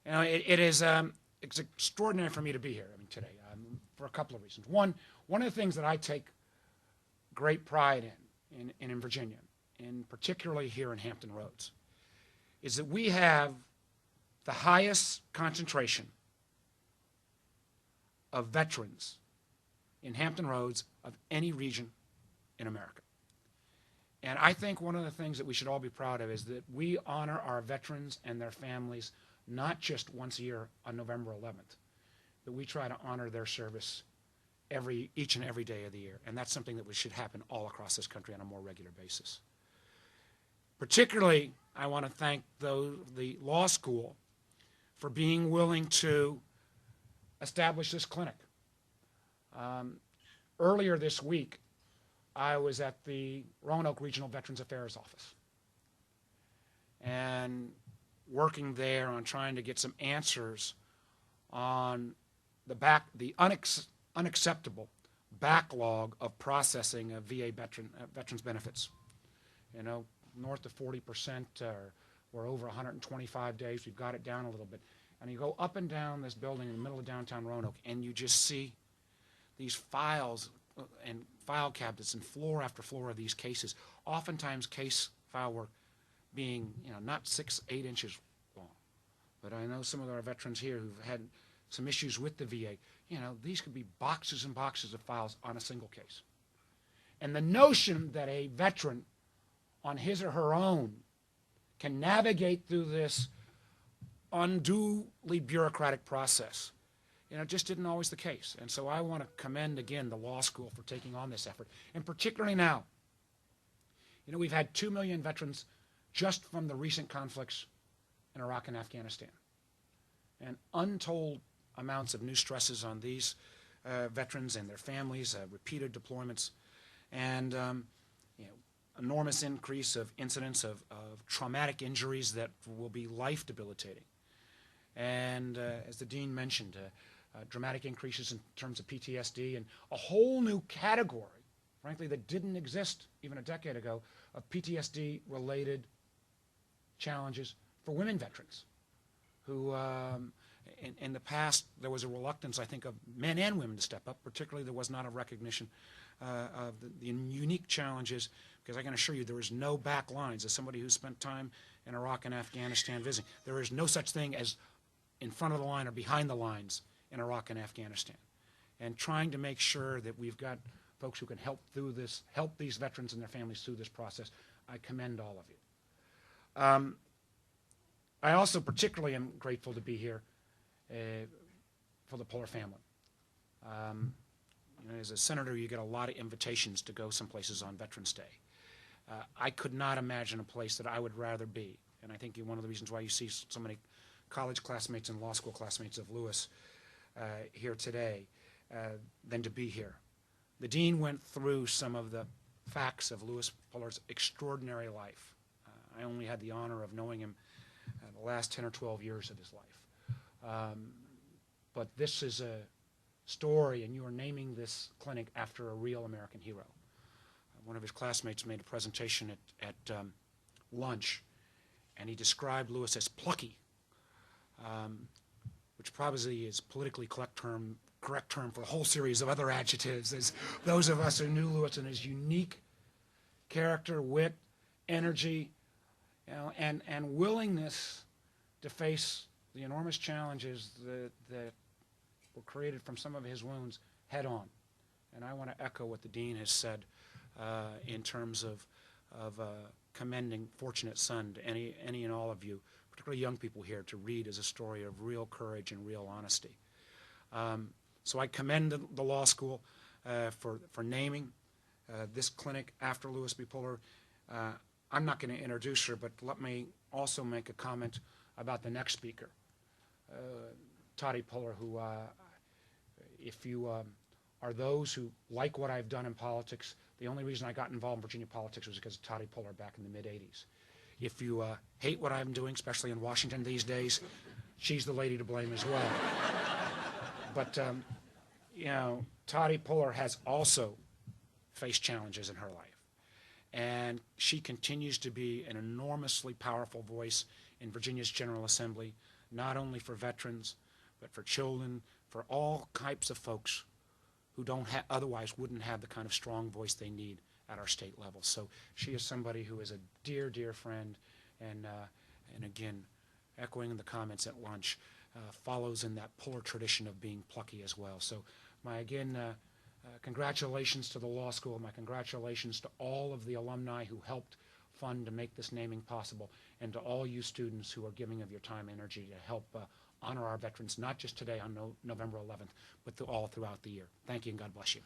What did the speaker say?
You know, it's extraordinary for me to be here, today, for a couple of reasons. One of the things that I take great pride in Virginia, and particularly here in Hampton Roads, is that we have the highest concentration of veterans in Hampton Roads of any region in America. And I think one of the things that we should all be proud of is that we honor our veterans and their families not just once a year on November 11th, but we try to honor their service each and every day of the year. And that's something that should happen all across this country on a more regular basis. Particularly, I want to thank the law school for being willing to establish this clinic. Earlier this week, I was at the Roanoke Regional Veterans Affairs Office and working there on trying to get some answers on the unacceptable backlog of processing of VA veterans benefits. You know, north of 40%, or over 125 days. We've got it down a little bit. And you go up and down this building in the middle of downtown Roanoke, and you just see these files and file cabinets and floor after floor of these cases. Oftentimes case file work being, not 6-8 inches long. But I know some of our veterans here who've had some issues with the VA. These could be boxes and boxes of files on a single case. And the notion that a veteran on his or her own can navigate through this unduly bureaucratic process, just isn't always the case. And so I want to commend again the law school for taking on this effort, and particularly now. We've had 2 million veterans just from the recent conflicts in Iraq and Afghanistan, and untold amounts of new stresses on these veterans and their families, repeated deployments, and enormous increase of incidents of traumatic injuries that will be life debilitating. And as the Dean mentioned, dramatic increases in terms of PTSD and a whole new category, frankly, that didn't exist even a decade ago, of PTSD-related challenges for women veterans who, in the past, there was a reluctance, I think, of men and women to step up. Particularly, there was not a recognition of the unique challenges, because I can assure you there is no back lines. As somebody who spent time in Iraq and Afghanistan visiting, there is no such thing as in front of the line or behind the lines in Iraq and Afghanistan. And trying to make sure that we've got folks who can help these veterans and their families through this process, I commend all of you. I also particularly am grateful to be here for the Puller family. As a senator, you get a lot of invitations to go some places on Veterans Day. I could not imagine a place that I would rather be, and I think one of the reasons why you see so many college classmates and law school classmates of Lewis here today, than to be here. The Dean went through some of the facts of Lewis Puller's extraordinary life. I only had the honor of knowing him the last 10 or 12 years of his life. But this is a story, and you are naming this clinic after a real American hero. One of his classmates made a presentation at lunch, and he described Lewis as plucky, which probably is politically correct term for a whole series of other adjectives, as those of us who knew Lewis and his unique character, wit, energy, and willingness to face the enormous challenges that were created from some of his wounds head on. And I want to echo what the Dean has said in terms of commending Fortunate Son to any and all of you, particularly young people here, to read as a story of real courage and real honesty. So I commend the law school for naming this clinic after Lewis B. Puller. I'm not going to introduce her, but let me also make a comment about the next speaker, Toddy Puller, who, if you are those who like what I've done in politics, the only reason I got involved in Virginia politics was because of Toddy Puller back in the mid-'80s. If you hate what I'm doing, especially in Washington these days, she's the lady to blame as well. But, Toddy Puller has also faced challenges in her life. And she continues to be an enormously powerful voice in Virginia's General Assembly, not only for veterans, but for children, for all types of folks who don't otherwise wouldn't have the kind of strong voice they need at our state level. So she is somebody who is a dear, dear friend, and again, echoing the comments at lunch, follows in that Puller tradition of being plucky as well. So my, again, congratulations to the law school, my congratulations to all of the alumni who helped fund to make this naming possible, and to all you students who are giving of your time and energy to help honor our veterans, not just today on November 11th, but all throughout the year. Thank you, and God bless you.